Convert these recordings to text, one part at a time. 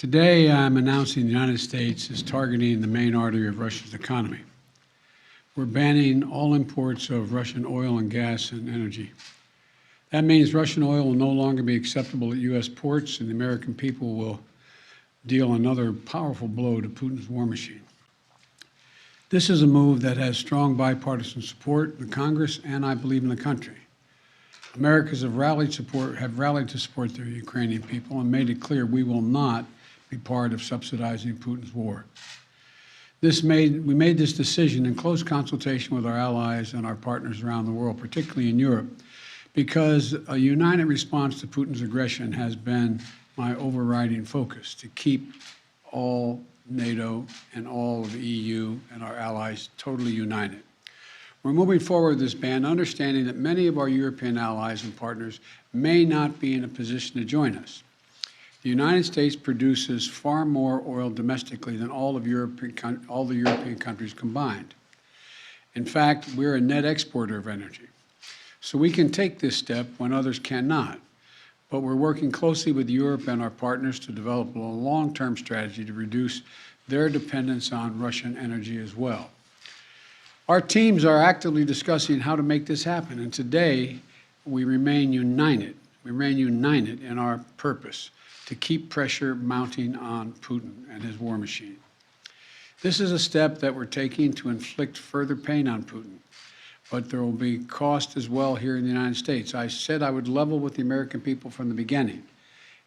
Today, I'm announcing the United States is targeting the main artery of Russia's economy. We're banning all imports of Russian oil and gas and energy. That means Russian oil will no longer be acceptable at U.S. ports, and the American people will deal another powerful blow to Putin's war machine. This is a move that has strong bipartisan support in the Congress and, I believe, in the country. Americans have rallied to support their Ukrainian people and made it clear we will not be part of subsidizing Putin's war. We made this decision in close consultation with our allies and our partners around the world, particularly in Europe, because a united response to Putin's aggression has been my overriding focus, to keep all NATO and all of the EU and our allies totally united. We're moving forward with this ban, understanding that many of our European allies and partners may not be in a position to join us. The United States produces far more oil domestically than all the European countries combined. In fact, we're a net exporter of energy. So we can take this step when others cannot. But we're working closely with Europe and our partners to develop a long-term strategy to reduce their dependence on Russian energy as well. Our teams are actively discussing how to make this happen, and today we remain united. We remain united in our purpose to keep pressure mounting on Putin and his war machine. This is a step that we're taking to inflict further pain on Putin, but there will be cost as well here in the United States. I said I would level with the American people from the beginning.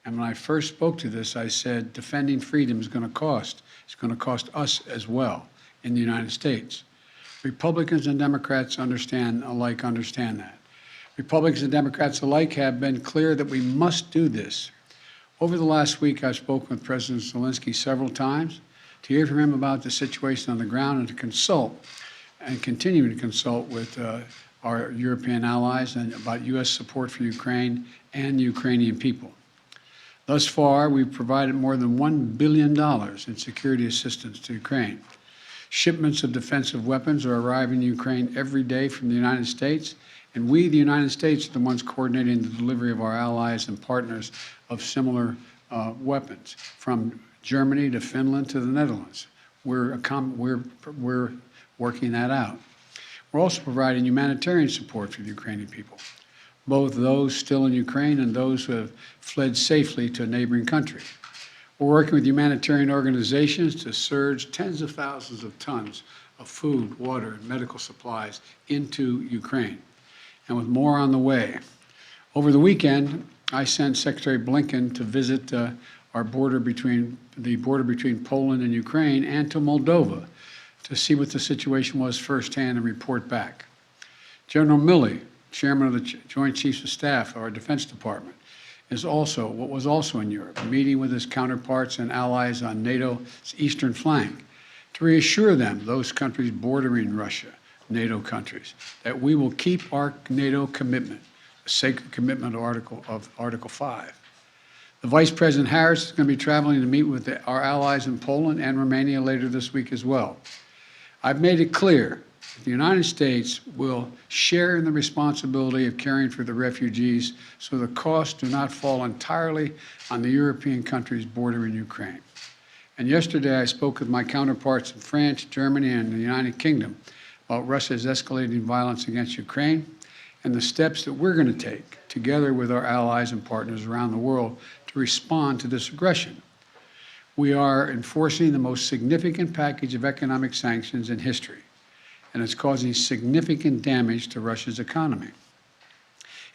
And when I first spoke to this, I said defending freedom is going to cost. It's going to cost us as well in the United States. Republicans and Democrats understand that. Republicans and Democrats alike have been clear that we must do this. Over the last week, I've spoken with President Zelensky several times to hear from him about the situation on the ground and to consult and continue to consult with our European allies and about U.S. support for Ukraine and the Ukrainian people. Thus far, we've provided more than $1 billion in security assistance to Ukraine. Shipments of defensive weapons are arriving in Ukraine every day from the United States, and we, the United States, are the ones coordinating the delivery of our allies and partners of similar weapons, from Germany to Finland to the Netherlands. We're working that out. We're also providing humanitarian support for the Ukrainian people, both those still in Ukraine and those who have fled safely to a neighboring country. We're working with humanitarian organizations to surge tens of thousands of tons of food, water, and medical supplies into Ukraine, and with more on the way. Over the weekend, I sent Secretary Blinken to visit the border between Poland and Ukraine and to Moldova to see what the situation was firsthand and report back. General Milley, Chairman of the Joint Chiefs of Staff of our Defense Department, was also in Europe, meeting with his counterparts and allies on NATO's eastern flank to reassure them, those countries bordering Russia, NATO countries, that we will keep our NATO commitment, the sacred commitment of Article 5. The Vice President Harris is going to be traveling to meet with our allies in Poland and Romania later this week as well. I've made it clear the United States will share in the responsibility of caring for the refugees so the costs do not fall entirely on the European countries bordering Ukraine. And yesterday I spoke with my counterparts in France, Germany, and the United Kingdom about Russia's escalating violence against Ukraine and the steps that we're going to take together with our allies and partners around the world to respond to this aggression. We are enforcing the most significant package of economic sanctions in history, and it's causing significant damage to Russia's economy.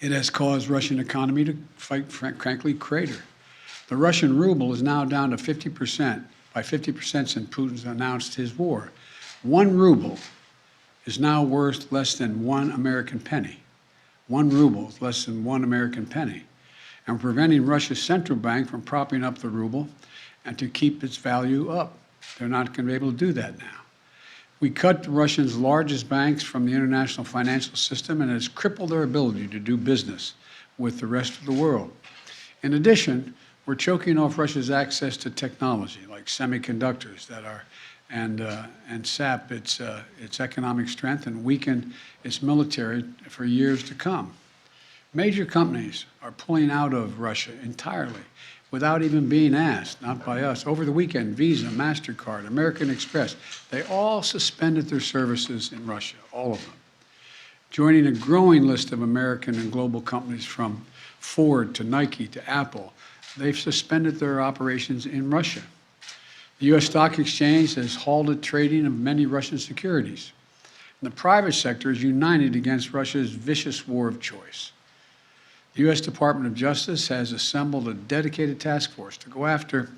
It has caused Russian economy to, frankly, crater. The Russian ruble is now down to 50%, by 50% since Putin's announced his war. 1 ruble is now worth less than 1 American penny. 1 ruble is less than 1 American penny. And preventing Russia's central bank from propping up the ruble and to keep its value up. They're not going to be able to do that now. We cut Russia's largest banks from the international financial system, and it has crippled their ability to do business with the rest of the world. In addition, we're choking off Russia's access to technology like semiconductors and sap its economic strength and weaken its military for years to come. Major companies are pulling out of Russia entirely. without even being asked, not by us. Over the weekend, Visa, MasterCard, American Express, they all suspended their services in Russia, all of them, joining a growing list of American and global companies from Ford to Nike to Apple. They've suspended their operations in Russia. The U.S. Stock Exchange has halted trading of many Russian securities. And the private sector is united against Russia's vicious war of choice. The U.S. Department of Justice has assembled a dedicated task force to go after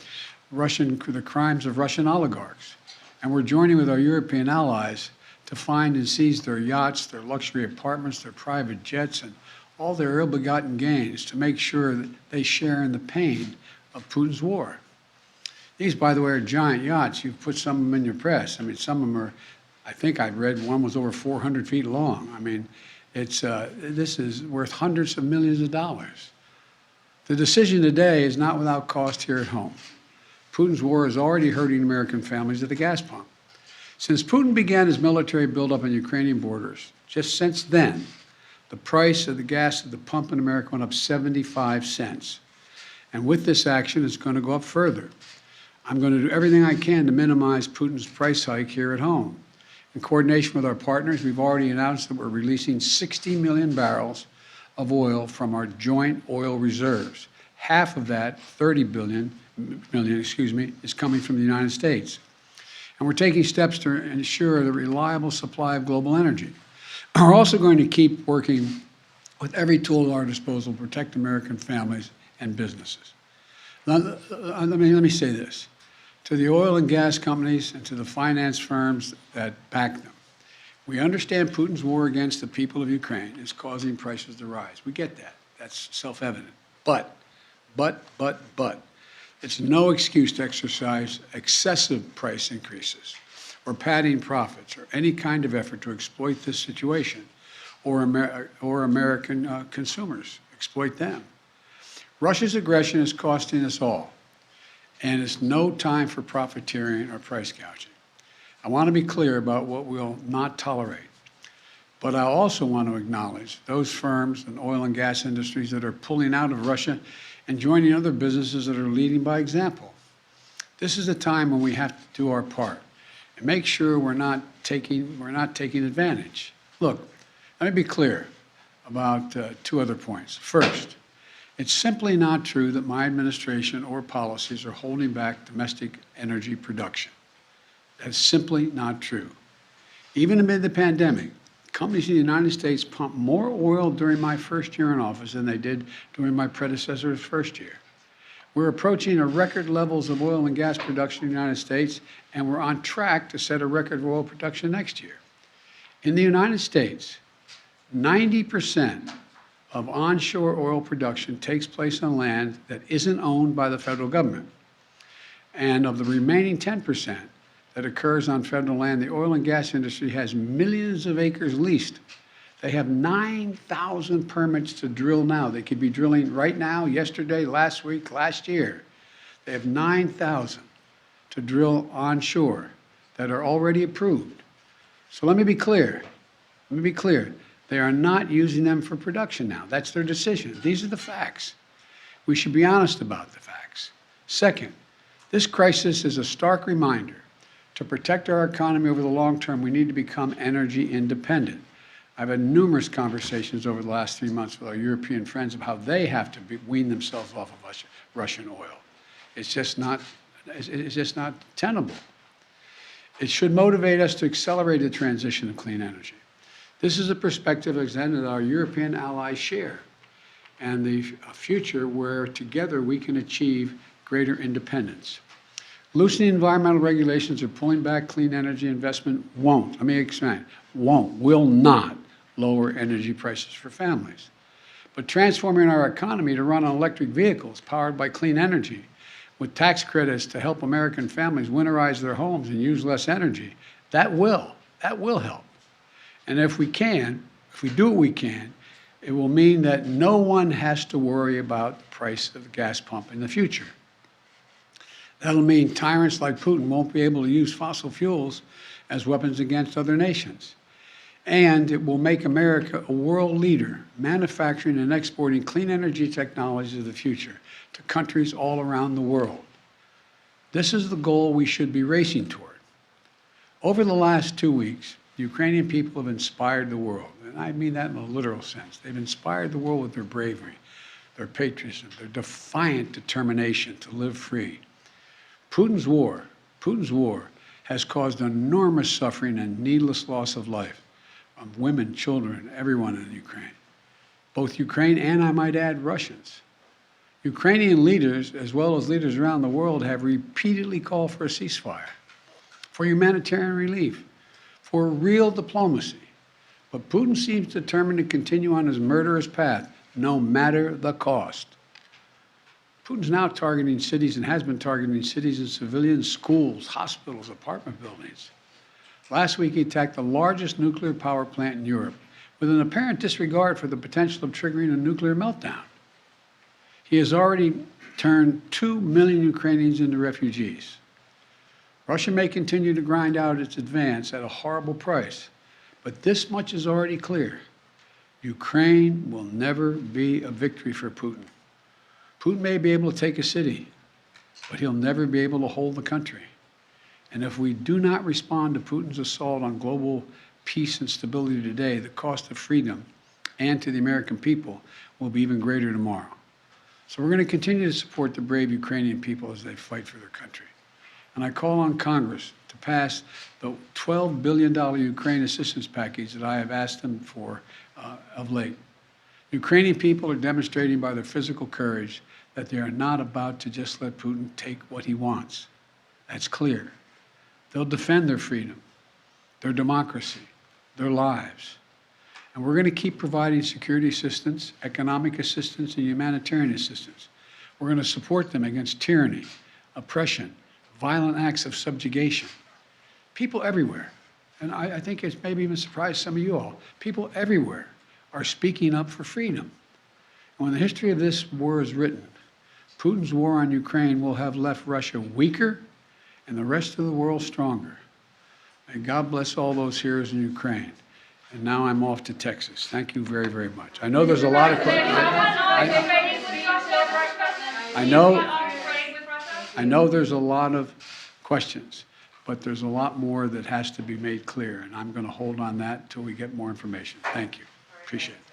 the crimes of Russian oligarchs. And we're joining with our European allies to find and seize their yachts, their luxury apartments, their private jets, and all their ill-begotten gains to make sure that they share in the pain of Putin's war. These, by the way, are giant yachts. You've put some of them in your press. I mean, some of them are, I think I've read one was over 400 feet long. I mean, this is worth hundreds of millions of dollars. The decision today is not without cost here at home. Putin's war is already hurting American families at the gas pump. Since Putin began his military buildup on Ukrainian borders, just since then, the price of the gas at the pump in America went up 75 cents. And with this action, it's going to go up further. I'm going to do everything I can to minimize Putin's price hike here at home. In coordination with our partners, we've already announced that we're releasing 60 million barrels of oil from our joint oil reserves. Half of that, 30 million, is coming from the United States. And we're taking steps to ensure the reliable supply of global energy. We're also going to keep working with every tool at our disposal to protect American families and businesses. Let me say this. To the oil and gas companies and to the finance firms that back them, we understand Putin's war against the people of Ukraine is causing prices to rise. We get that. That's self-evident. But, it's no excuse to exercise excessive price increases or padding profits or any kind of effort to exploit this situation or American consumers, exploit them. Russia's aggression is costing us all, and it's no time for profiteering or price gouging. I want to be clear about what we'll not tolerate, but I also want to acknowledge those firms and oil and gas industries that are pulling out of Russia and joining other businesses that are leading by example. This is a time when we have to do our part and make sure we're not taking advantage. Look, let me be clear about two other points. First, it's simply not true that my administration or policies are holding back domestic energy production. That's simply not true. Even amid the pandemic, companies in the United States pumped more oil during my first year in office than they did during my predecessor's first year. We're approaching a record levels of oil and gas production in the United States, and we're on track to set a record of oil production next year. In the United States, 90% of onshore oil production takes place on land that isn't owned by the federal government. And of the remaining 10% that occurs on federal land, the oil and gas industry has millions of acres leased. They have 9,000 permits to drill now. They could be drilling right now, yesterday, last week, last year. They have 9,000 to drill onshore that are already approved. So let me be clear. They are not using them for production now. That's their decision. These are the facts. We should be honest about the facts. Second, this crisis is a stark reminder to protect our economy over the long term, we need to become energy independent. I've had numerous conversations over the last 3 months with our European friends of how they have to wean themselves off of Russian oil. It's just not tenable. It should motivate us to accelerate the transition to clean energy. This is a perspective that our European allies share, and the future where together we can achieve greater independence. Loosening environmental regulations or pulling back clean energy investment will not lower energy prices for families. But transforming our economy to run on electric vehicles powered by clean energy with tax credits to help American families winterize their homes and use less energy, that will help. And if we do what we can, it will mean that no one has to worry about the price of the gas pump in the future. That'll mean tyrants like Putin won't be able to use fossil fuels as weapons against other nations. And it will make America a world leader, manufacturing and exporting clean energy technologies of the future to countries all around the world. This is the goal we should be racing toward. Over the last 2 weeks, the Ukrainian people have inspired the world, and I mean that in a literal sense. They've inspired the world with their bravery, their patriotism, their defiant determination to live free. Putin's war has caused enormous suffering and needless loss of life of women, children, everyone in Ukraine, both Ukraine and, I might add, Russians. Ukrainian leaders, as well as leaders around the world, have repeatedly called for a ceasefire, for humanitarian relief, for real diplomacy. But Putin seems determined to continue on his murderous path, no matter the cost. Putin's now targeting cities and has been targeting cities and civilians, schools, hospitals, apartment buildings. Last week, he attacked the largest nuclear power plant in Europe with an apparent disregard for the potential of triggering a nuclear meltdown. He has already turned 2 million Ukrainians into refugees. Russia may continue to grind out its advance at a horrible price, but this much is already clear. Ukraine will never be a victory for Putin. Putin may be able to take a city, but he'll never be able to hold the country. And if we do not respond to Putin's assault on global peace and stability today, the cost of freedom and to the American people will be even greater tomorrow. So we're going to continue to support the brave Ukrainian people as they fight for their country. And I call on Congress to pass the $12 billion Ukraine assistance package that I have asked them for of late. Ukrainian people are demonstrating by their physical courage that they are not about to just let Putin take what he wants. That's clear. They'll defend their freedom, their democracy, their lives. And we're going to keep providing security assistance, economic assistance, and humanitarian assistance. We're going to support them against tyranny, oppression, violent acts of subjugation. People everywhere, and I think it's maybe even surprised some of you all, people everywhere are speaking up for freedom. And when the history of this war is written, Putin's war on Ukraine will have left Russia weaker and the rest of the world stronger. May God bless all those heroes in Ukraine. And now I'm off to Texas. Thank you very, very much. I know there's a lot of questions. I know there's a lot of questions, but there's a lot more that has to be made clear, and I'm going to hold on that until we get more information. Thank you. Appreciate it.